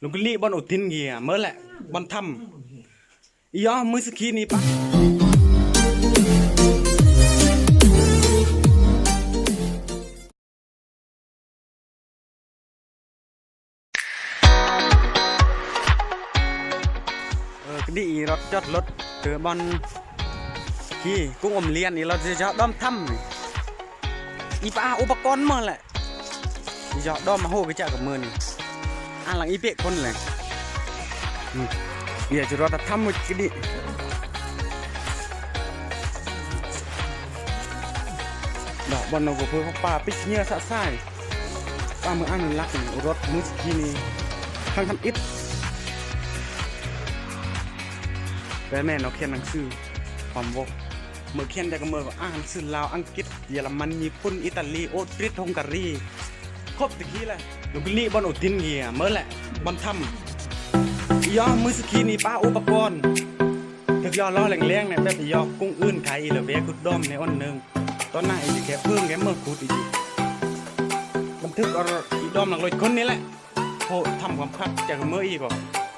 ลุงกลี่บอลอุทินเกียเมื่อแหละบอลทำอีย้อมือสกีนี่ปะกดีรถจอดรถเตือบอลขี่กุ้งอมเลียนนี่เราจะด้อมทำอีปลาอุปกรณ์เมื่อแหละอีจอด้อมมาโหไปเจอกับมือนี่อันหลังอีเป๊ะคนเลยเดี๋ยวจะรอทำหมดกดีดอกบอลเราก็เพื่อเขาป่าปิชเนื้อสะสายป่ามืออันรักรถมือสกีนี่ทางทำอิฐแต่แม่เราเขียนหนังสือความวกเมื่อเขียนแต่ก็เมื่อก็อ่านหนังสือลาวอังกฤษเยอรมันญี่ปุ่นอิตาลีออสเตรียฮังการีครบตะกี้แหละลูกลี่บอลอุทินเกียเมื่อแหละบอลทำย้อมือสกีนี่ป้าอุปกรณ์ถึกย้อล้อแรงๆเนี่ยแบบย้อกุ้งอื่นไข่หรือเบี้ยกุดดอมในอ้นหนึ่งตอนหน้าอีกแค่เพิ่งแค่เมื่อขุดอีกบันทึกเอาอีดอมหลังรถคนนี้แหละโหทำความคัดจากเมื่ออีกก็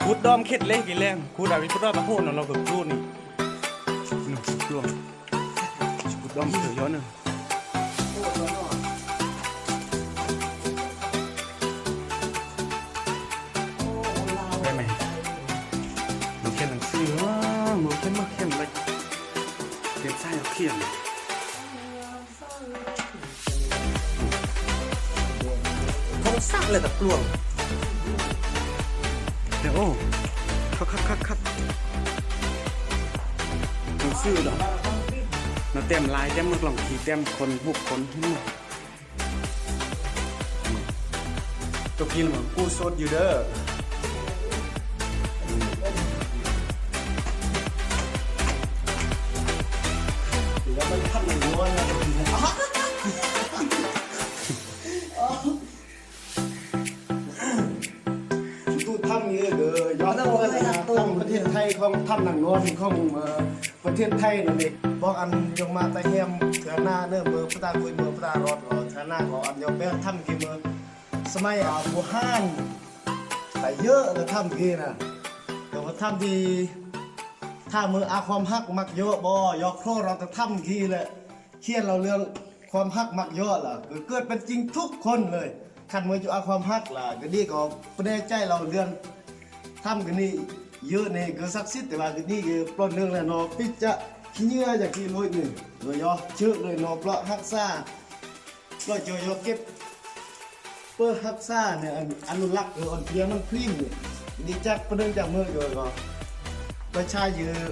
ขุดดอมเข็ดเล็กกี่แรงขุดอะไรขุดดอมตะโพนเราแบบรูนี่หนึ่งรวมขุดดอมเสือย้อนหนึ่งได้ไหมหนูเขียนหนังสือหนูเขียนมาเขียนเลยเขียนไส้เขียนเขาสั่งเลยตะกลวงเดี๋ยวโอ้คัดหนังสือเหรอเราเต็มลายเต็มมือกล่องขีเต็มคนบุกคนที่นี่ตัวกินเหมือนกู้โซดอยู่เด้อแล้วมันทำอย่างนี้ว่าตู้ทำนี้เด้อย้อนเอาเลยนะทำประเทศไทยของทำหนังนวลของประเทศไทยนั่นเองบอกอันยงมาตะเฮียมเถื่อหน้าเนื้อเบอร์พุทธาคุยเบอร์พุทธารอดเถื่อหน้าของอันยงแป้ทำกี่เบอร์สมัยบูฮานแต่เยอะเลยทำกี่นะแต่ว่าทำดีถ้ามืออาความฮักมักเยอะบ่ยอกโครเราจะทำกี่เลยเขียนเราเรื่องความฮักมักเยอะล่ะเกิดเป็นจริงทุกคนเลยขันมือจะอาความฮักล่ะก็ดีก็ประเดใจเราเรื่องทำกันนี่เยอะเนี่ยก็ศักดิ์สิทธิ์แต่ว่าก็ดีก็ปล้นเรื่องแล้วเนาะปิจะขี้เนื้อจากที่ลอยหนึ่งโดยย่อเชื่อเลยเนาะเพราะฮักซ่าก็จะย่อเก็บเพื่อฮักซ่าเนี่ยอนุรักษ์หรืออ่อนเพลียมันพริ้งดีจักประเด็นจากเมื่อก่อนก็ประชาเยอะ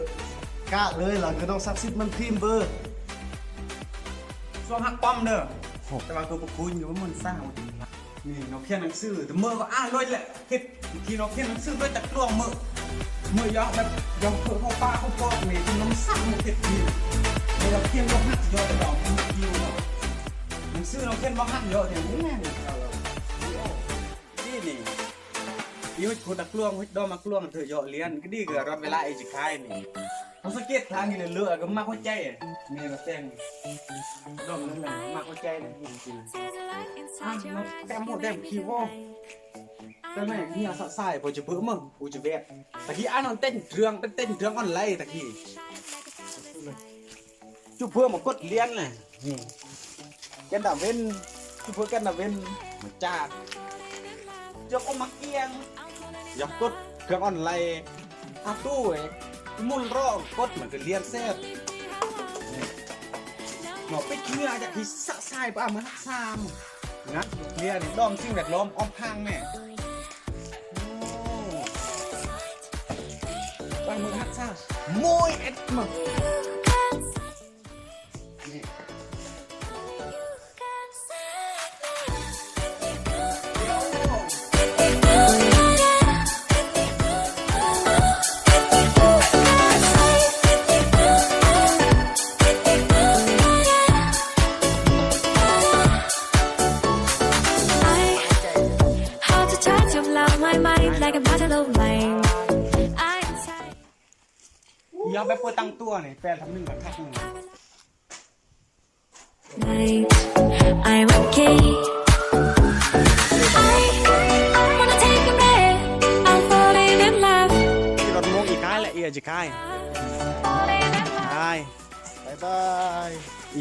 กะเลยล่ะก็ต้องศักดิ์สิทธิ์มันพริ้งเบอร์ช่วงฮักป้อมเด้อแต่ว่าตัวประคุณอยู่ว่ามันเศร้านี่เราเขียนหนังสือแต่เมื่อก็อ่านเลยแหละเก็บทีเราเขียนหนังสือด้วยจากกลวงเมื่อยอแบบยอเพื่อเข้าป้าเข้าปอดนี่ที่น้ำสั่งมันเก็บทีเราเขียนว่าหักยอแต่ดอกมันคิวเนาะหนังสือเราเขียนว่าหักยอแต่นี่แม่เนี่ยนี่ยี่ห้อคนตะกลวงวิดดอมากลวงเธอยอเลี้ยนก็ดีเกิดรถเวลาไอ้จิคายนี่เขาสเก็ตทางนี่เลยเลือกก็มากหัวใจนี่เราแต่งดอมนั่นแหละมากหัวใจนะจริงๆแต่หมดแต่คิวแต่แม่ที่อาศัยใส่พอจะเพิ่มมึงกูจะเวทตะกี้อ่านมันเต้นเรื่องเป็นเต้นเรื่องออนไลน์ตะกี้จุ๊บเพิ่มมากดเลี้ยนเลยแกนดาเว้นจุ๊บเพิ่มแกนดาเว้นมาจ้ายกออกมาเกียงยกกดเครื่องออนไลน์อาตู้ไอ้มุนรอกดเหมือนกับเลี้ยนแซ่บหมอไปเชื่อจากที่สะสายป่ะมันซามนะเลี้ยนดอมสิ่งแวดล้อมอ้อมข้างแม่ไปมือฮักซ่ามวยเอ็ดมึงยอมไปเปิดตั้งตัวเนี่ยแฟนทำหนึ่งกับทักหนึ่งI'm okay. I wanna take a breath. I อาจิคายใช่ บ๊ายบาย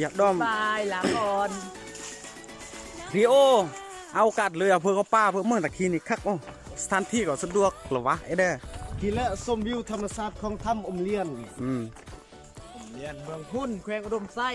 อยากด้อม บายลาก่อน รีโอเอาโอกาสเลยเอาเพื่อเขาป้าเพื่อเมืองตะคีนี่คักโอ้สถานที่ก็สะดวกหรอวะไอ้เด้อ กินและส้มวิวธรรมชาติของถ้ำอมเลียน อืม เรียนเมืองพุ่นแขวงอุดมไส้